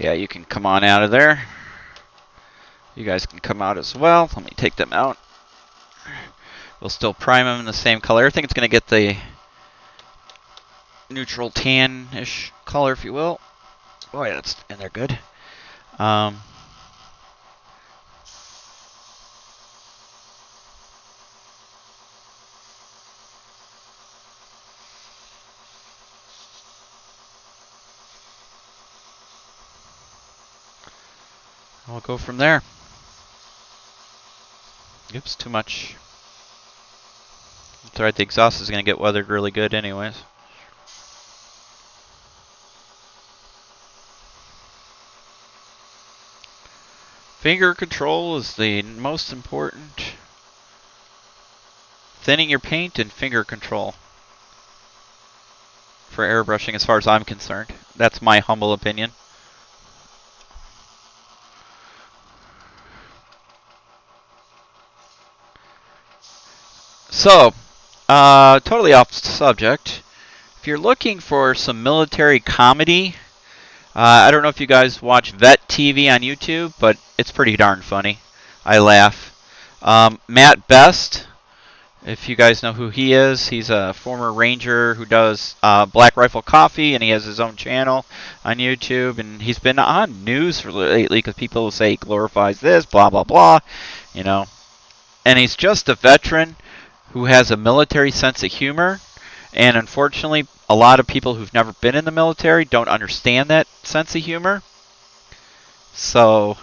Yeah, you can come on out of there. You guys can come out as well. Let me take them out. We'll still prime them in the same color. I think it's going to get the neutral tan-ish color, if you will. Oh yeah, that's in there good. We'll go from there. Oops, too much. That's alright, the exhaust is going to get weathered really good anyways. Finger control is the most important. Thinning your paint and finger control for airbrushing as far as I'm concerned. That's my humble opinion. So, totally off subject. If you're looking for some military comedy, I don't know if you guys watch Vet TV on YouTube, but it's pretty darn funny. I laugh. Matt Best, if you guys know who he is, he's a former Ranger who does Black Rifle Coffee, and he has his own channel on YouTube, and he's been on news lately because people will say he glorifies this, blah, blah, blah, you know. And he's just a veteran who has a military sense of humor, and unfortunately, a lot of people who've never been in the military don't understand that sense of humor. So,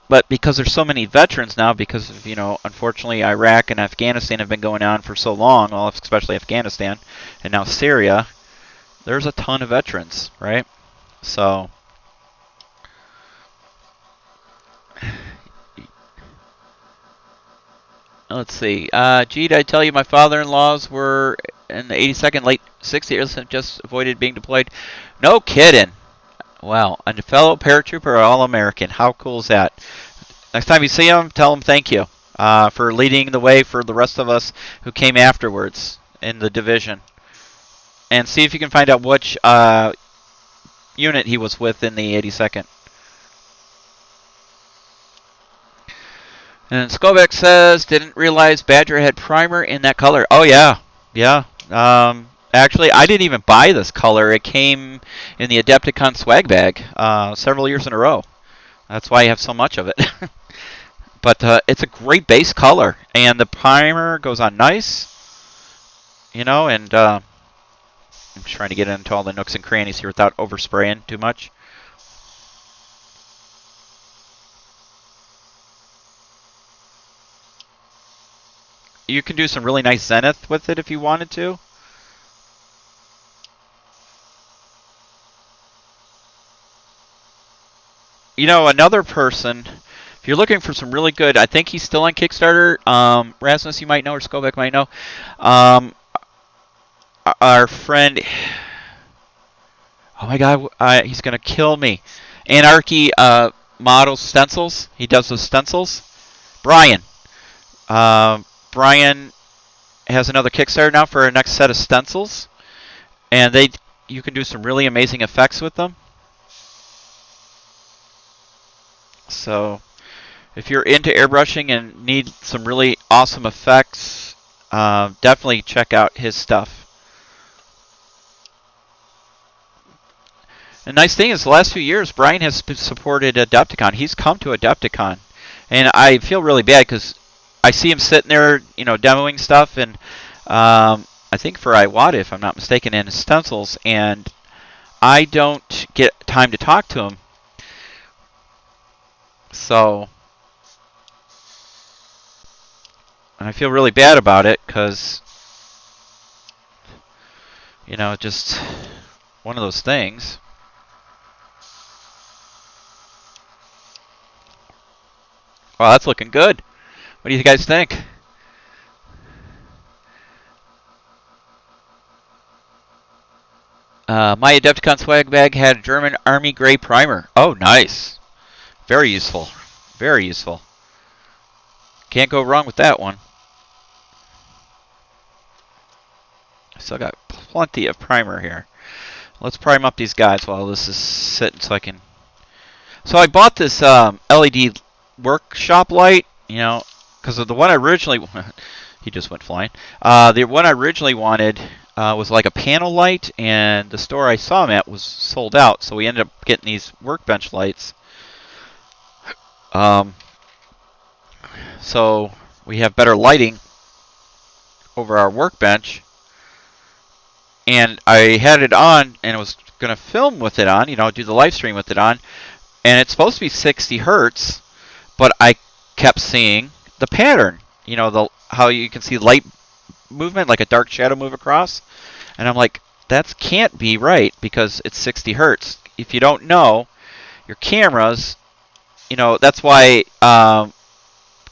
but because there's so many veterans now, because of, you know, unfortunately Iraq and Afghanistan have been going on for so long, well, especially Afghanistan, and now Syria, there's a ton of veterans, right? So, let's see. Gee, did I tell you my father-in-laws were in the 82nd, late 60s, and just avoided being deployed? No kidding. Wow, a fellow paratrooper, All-American. How cool is that? Next time you see him, tell him thank you for leading the way for the rest of us who came afterwards in the division. And see if you can find out which unit he was with in the 82nd. And Skobek says, didn't realize Badger had primer in that color. Oh, yeah. Yeah. Actually, I didn't even buy this color. It came in the Adepticon swag bag several years in a row. That's why I have so much of it. But it's a great base color, and the primer goes on nice. You know, and I'm just trying to get into all the nooks and crannies here without overspraying too much. You can do some really nice zenith with it if you wanted to. You know, another person, if you're looking for some really good, I think he's still on Kickstarter. Rasmus, you might know, or Skobek might know. Our friend, oh my God, he's gonna kill me. Anarchy Model Stencils. He does those stencils. Brian. Brian has another Kickstarter now for our next set of stencils, and you can do some really amazing effects with them. So, if you're into airbrushing and need some really awesome effects, definitely check out his stuff. The nice thing is, the last few years, Brian has supported Adepticon. He's come to Adepticon, and I feel really bad because I see him sitting there, demoing stuff, and I think for Iwata, if I'm not mistaken, and stencils, and I don't get time to talk to him. So, and I feel really bad about it because, just one of those things. Wow, that's looking good. What do you guys think? My Adepticon swag bag had a German Army Gray primer. Oh, nice. Very useful. Very useful. Can't go wrong with that one. Still got plenty of primer here. Let's prime up these guys while this is sitting so I can... So I bought this LED workshop light, because of the one I originally... he just went flying. The one I originally wanted was like a panel light, and the store I saw them at was sold out, so we ended up getting these workbench lights. So we have better lighting over our workbench, and I had it on and was going to film with it on, do the live stream with it on, and it's supposed to be 60 hertz, but I kept seeing the pattern, how you can see light movement, like a dark shadow move across, and I'm like, that can't be right because it's 60 hertz. If you don't know, your cameras, that's why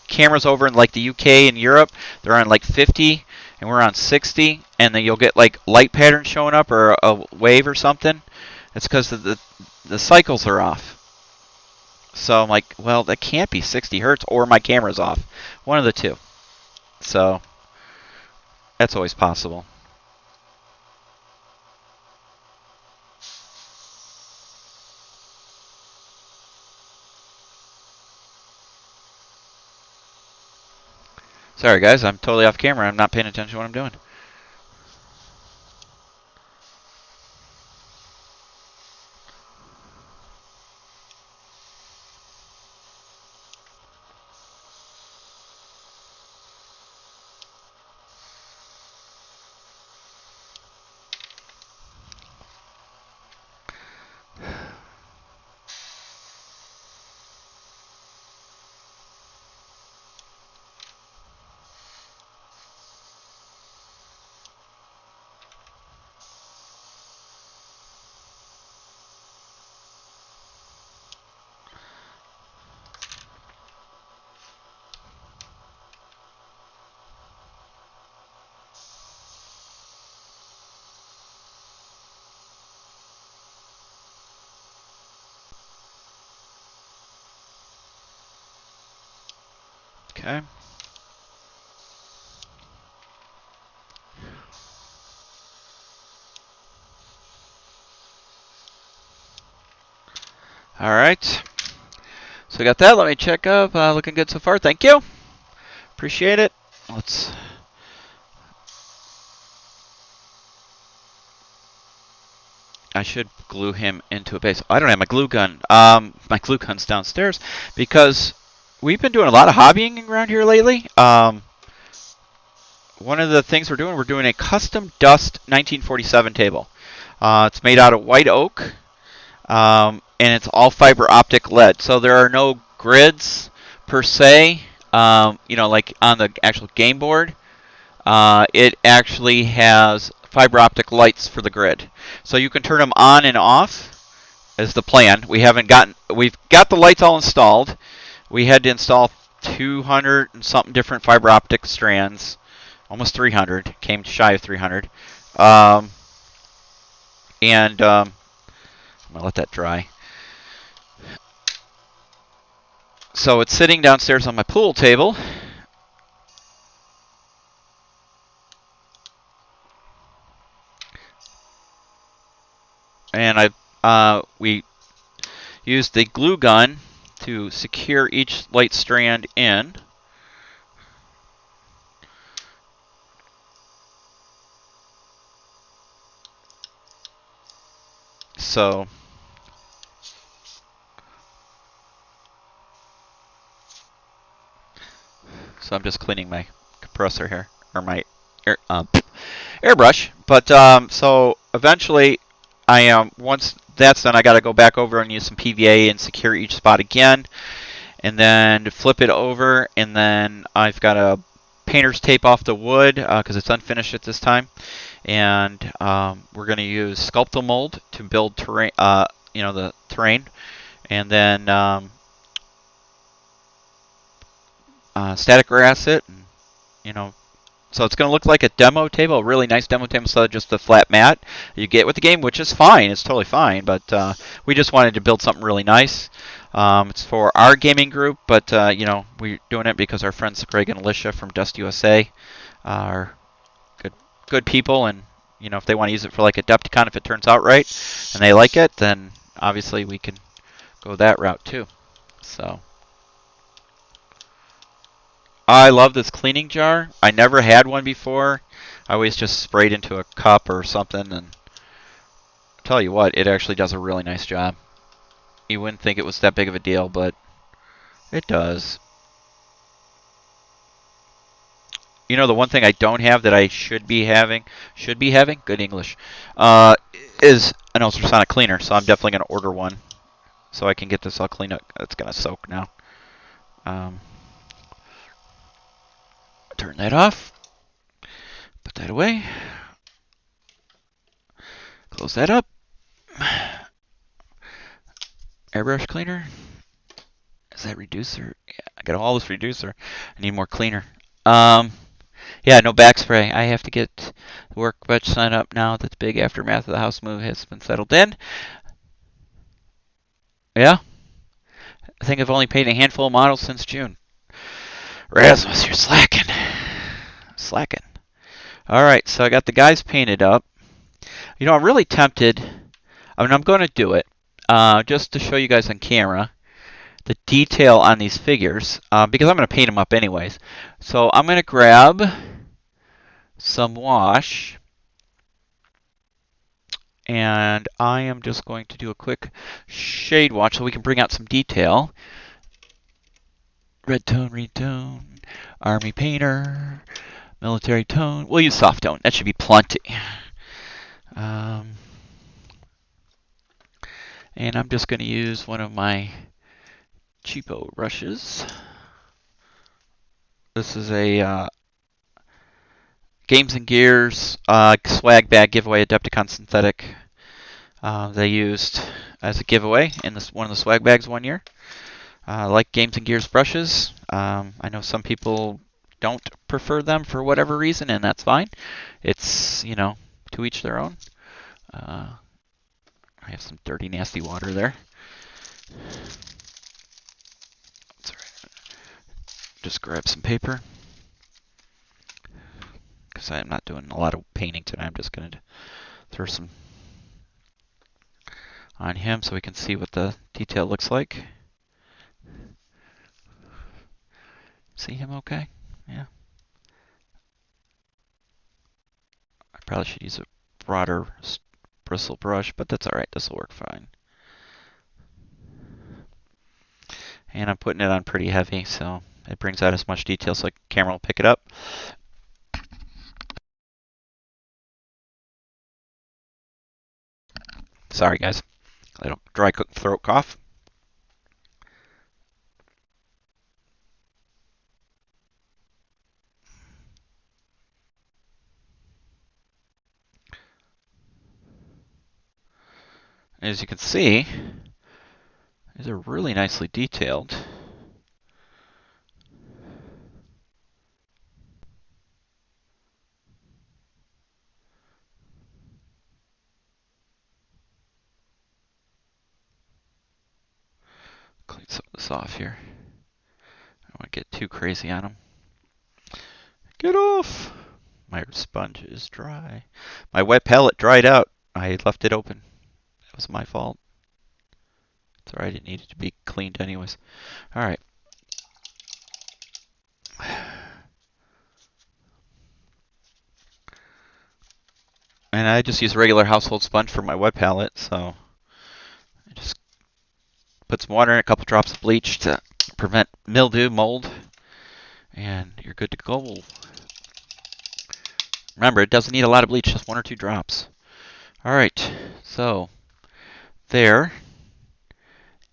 cameras over in like the UK and Europe, they're on like 50 and we're on 60, and then you'll get like light patterns showing up or a wave or something. It's because the cycles are off. So I'm like, well, that can't be 60 hertz or my camera's off. One of the two. So that's always possible. Sorry guys, I'm totally off camera. I'm not paying attention to what I'm doing. Okay. All right. So we got that. Let me check up. Looking good so far. Thank you. Appreciate it. I should glue him into a base. I don't have my glue gun. My glue gun's downstairs because we've been doing a lot of hobbying around here lately. One of the things we're doing a custom dust 1947 table. It's made out of white oak, and it's all fiber optic lead. So there are no grids per se, like on the actual game board. It actually has fiber optic lights for the grid. So you can turn them on and off is the plan. We've got the lights all installed. We had to install 200 and something different fiber optic strands. Almost 300. Came shy of 300. I'm going to let that dry. So it's sitting downstairs on my pool table. And we used the glue gun to secure each light strand in. So so I'm just cleaning my compressor here, or my airbrush. But so eventually, once that's done, I got to go back over and use some PVA and secure each spot again, and then flip it over, and then I've got to painter's tape off the wood because it's unfinished at this time, and we're going to use sculptal mold to build terrain, the terrain, and then static grass it, and, so it's going to look like a demo table, a really nice demo table instead of just the flat mat you get with the game, which is fine. It's totally fine, but we just wanted to build something really nice. It's for our gaming group, but we're doing it because our friends Greg and Alicia from Dust USA are good people, and if they want to use it for like Adepticon, if it turns out right and they like it, then obviously we can go that route too. So I love this cleaning jar. I never had one before. I always just sprayed into a cup or something, and I'll tell you what, it actually does a really nice job. You wouldn't think it was that big of a deal, but it does. The one thing I don't have that I should be having, good English, is an ultrasonic cleaner. So I'm definitely going to order one so I can get this all cleaned up. It's going to soak now. Turn that off. Put that away. Close that up. Airbrush cleaner. Is that reducer? Yeah, I got all this reducer. I need more cleaner. Yeah, no back spray. I have to get the workbench signed up now that the big aftermath of the house move has been settled in. Yeah. I think I've only painted a handful of models since June. Rasmus, you're slacking. Slacking. Alright, so I got the guys painted up. I'm really tempted. I'm going to do it just to show you guys on camera the detail on these figures because I'm going to paint them up anyways. So I'm going to grab some wash, and I am just going to do a quick shade wash so we can bring out some detail. Red tone, army painter, military tone. We'll use soft tone. That should be plenty. And I'm just going to use one of my cheapo brushes. This is a Games and Gears swag bag giveaway Adepticon synthetic. They used as a giveaway in one of the swag bags one year. Like Games and Gears brushes. I know some people don't prefer them for whatever reason, and that's fine. It's, to each their own. I have some dirty, nasty water there. That's all right. Just grab some paper. Because I'm not doing a lot of painting today. I'm just going to throw some on him so we can see what the detail looks like. See him okay? Yeah. I probably should use a broader bristle brush, but that's alright. This will work fine. And I'm putting it on pretty heavy, so it brings out as much detail so the camera will pick it up. Sorry, guys. A little dry throat cough. As you can see, these are really nicely detailed. Clean some of this off here. I don't want to get too crazy on them. Get off! My sponge is dry. My wet palette dried out. I left it open. That was my fault. It's alright, it needed to be cleaned anyways. Alright. And I just use a regular household sponge for my wet palette, so I just put some water in, a couple drops of bleach to prevent mildew, mold, And you're good to go. Remember, it doesn't need a lot of bleach, just 1 or 2 drops. All right, so there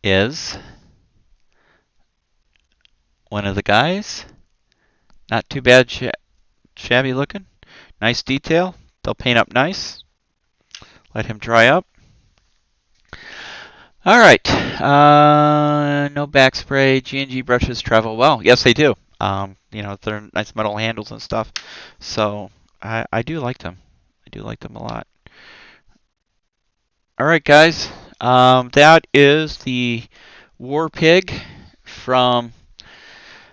is one of the guys. Not too bad, shabby looking. Nice detail. They'll paint up nice. Let him dry up. All right. No back spray. G&G brushes travel well. Yes, they do. They're nice metal handles and stuff. So I do like them. I do like them a lot. All right, guys. That is the War Pig from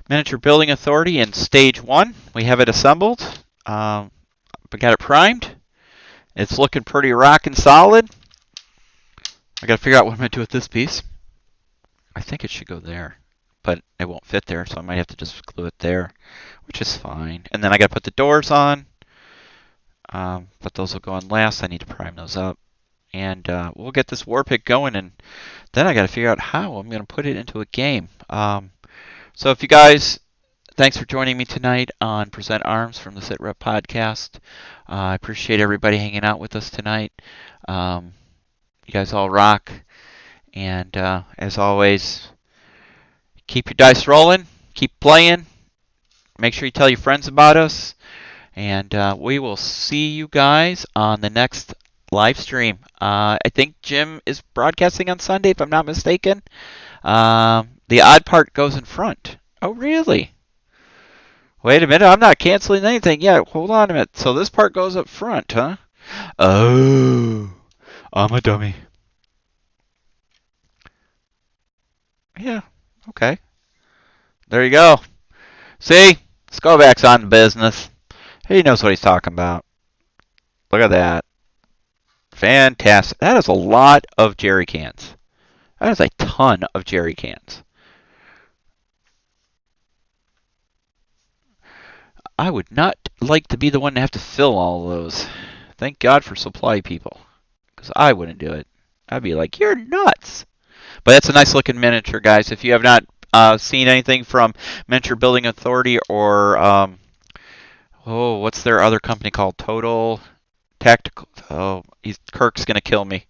Miniature Building Authority in Stage 1. We have it assembled. We got it primed. It's looking pretty rockin' solid. I got to figure out what I'm going to do with this piece. I think it should go there, but it won't fit there, so I might have to just glue it there, which is fine. And then I got to put the doors on, but those will go on last. I need to prime those up. And we'll get this War Pig going, and then I got to figure out how I'm going to put it into a game. So if you guys, thanks for joining me tonight on Present Arms from the SITREP podcast. I appreciate everybody hanging out with us tonight. You guys all rock. And as always, keep your dice rolling, keep playing. Make sure you tell your friends about us. And we will see you guys on the next live stream. I think Jim is broadcasting on Sunday, if I'm not mistaken. The odd part goes in front. Oh, really? Wait a minute, I'm not canceling anything yet. Hold on a minute. So this part goes up front, huh? Oh, I'm a dummy. Yeah, okay. There you go. See? Skovacs on business. He knows what he's talking about. Look at that. Fantastic. That is a lot of jerry cans. That is a ton of jerry cans. I would not like to be the one to have to fill all those. Thank God for supply people, because I wouldn't do it. I'd be like, you're nuts. But that's a nice looking miniature, guys. If you have not seen anything from Miniature Building Authority or, what's their other company called? Total Tactical. Oh, Kirk's going to kill me.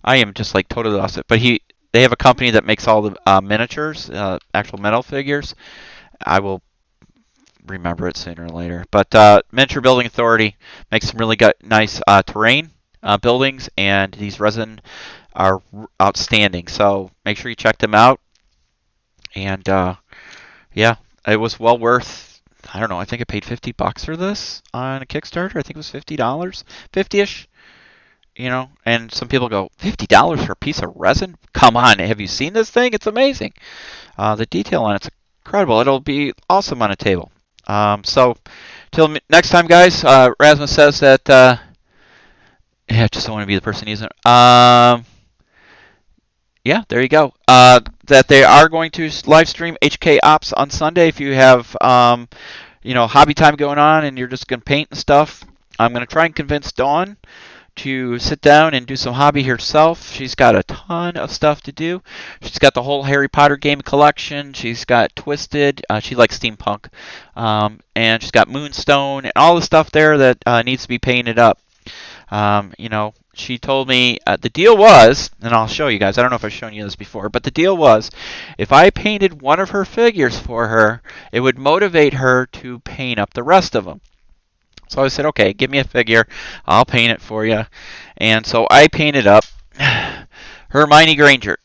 I am just like totally lost it. But they have a company that makes all the miniatures, actual metal figures. I will remember it sooner or later. But Miniature Building Authority makes some really nice terrain buildings, and these resin are outstanding. So make sure you check them out. And yeah, it was well worth. I don't know. I think I paid $50 for this on a Kickstarter. I think it was $50, 50ish. And some people go, $50 for a piece of resin? Come on, have you seen this thing? It's amazing. The detail on it's incredible. It'll be awesome on a table. So till next time, guys. Rasmus says that. I just don't want to be the person using it. Yeah, there you go. That they are going to live stream HK Ops on Sunday. If you have, hobby time going on and you're just going to paint and stuff, I'm going to try and convince Dawn to sit down and do some hobby herself. She's got a ton of stuff to do. She's got the whole Harry Potter game collection. She's got Twisted. She likes steampunk. And she's got Moonstone and all the stuff there that needs to be painted up. She told me the deal was, and I'll show you guys, I don't know if I've shown you this before, but the deal was if I painted one of her figures for her, it would motivate her to paint up the rest of them. So I said, okay, give me a figure, I'll paint it for you. And so I painted up Hermione Granger.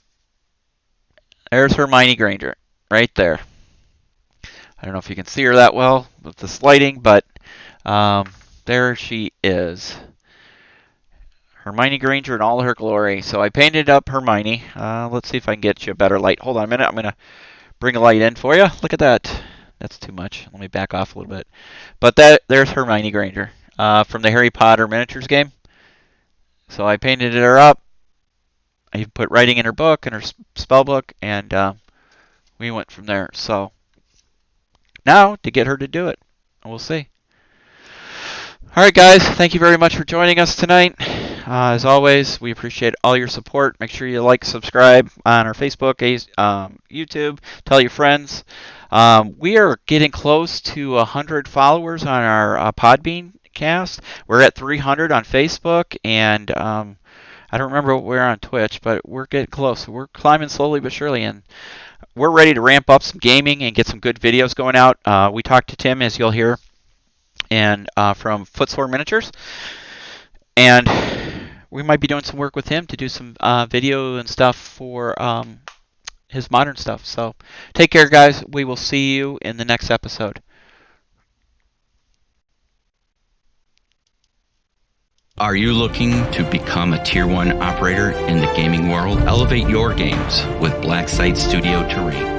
There's Hermione Granger, right there. I don't know if you can see her that well with this lighting, but there she is. Hermione Granger in all her glory. So I painted up Hermione. Let's see if I can get you a better light. Hold on a minute. I'm going to bring a light in for you. Look at that. That's too much. Let me back off a little bit. But there's Hermione Granger from the Harry Potter miniatures game. So I painted her up. I put writing in her book, in her spell book, and we went from there. So now to get her to do it. We'll see. All right, guys. Thank you very much for joining us tonight. As always, we appreciate all your support. Make sure you like, subscribe on our Facebook, YouTube. Tell your friends. We are getting close to 100 followers on our Podbean cast. We're at 300 on Facebook, and I don't remember what we're on Twitch, but we're getting close. We're climbing slowly but surely, and we're ready to ramp up some gaming and get some good videos going out. We talked to Tim, as you'll hear, and from Footsore Miniatures, and we might be doing some work with him to do some video and stuff for his modern stuff. So take care, guys. We will see you in the next episode. Are you looking to become a Tier 1 operator in the gaming world? Elevate your games with Black Site Studio Terrain.